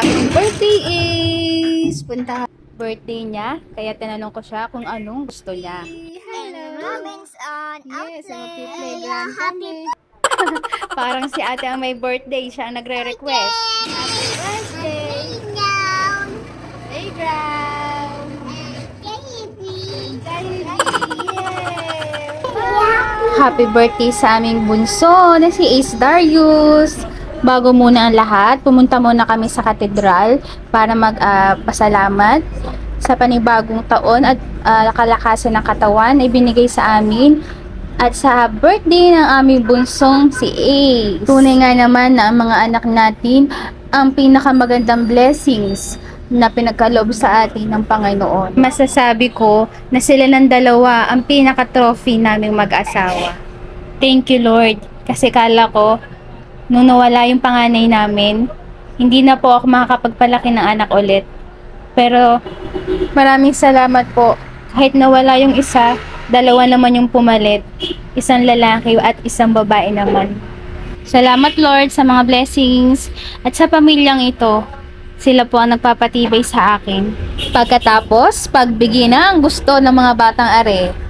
happy birthday is punta birthday niya. Kaya tinanong ko siya kung anong gusto niya. Hello. Robin's on Yes, outlet. mag-playground kami. Happy Parang si ate ang may birthday. Siya ang nagre-request. Happy birthday! playground. Playground! Baby. Happy birthday sa aming bunso na si Ace Darius. Bago muna ang lahat, pumunta muna kami sa katedral para magpasalamat sa panibagong taon at kalakasan ng katawan na ibinigay sa amin at sa birthday ng aming bunsong si Ace. Tunay nga naman na ang mga anak natin ang pinakamagandang blessings na pinagkaloob sa atin ng Panginoon. Masasabi ko na sila ng dalawa ang pinaka-trophy naming mag-asawa. Thank you, Lord. Kasi kala ko, nung nawala yung panganay namin, hindi na po ako makakapagpalaki ng anak ulit. Pero maraming salamat po. Kahit nawala yung isa, dalawa naman yung pumalit. Isang lalaki at isang babae naman. Salamat, Lord, sa mga blessings at sa pamilyang ito. Sila po ang nagpapatibay sa akin. Pagkatapos, pagbigyan na ang gusto ng mga batang are.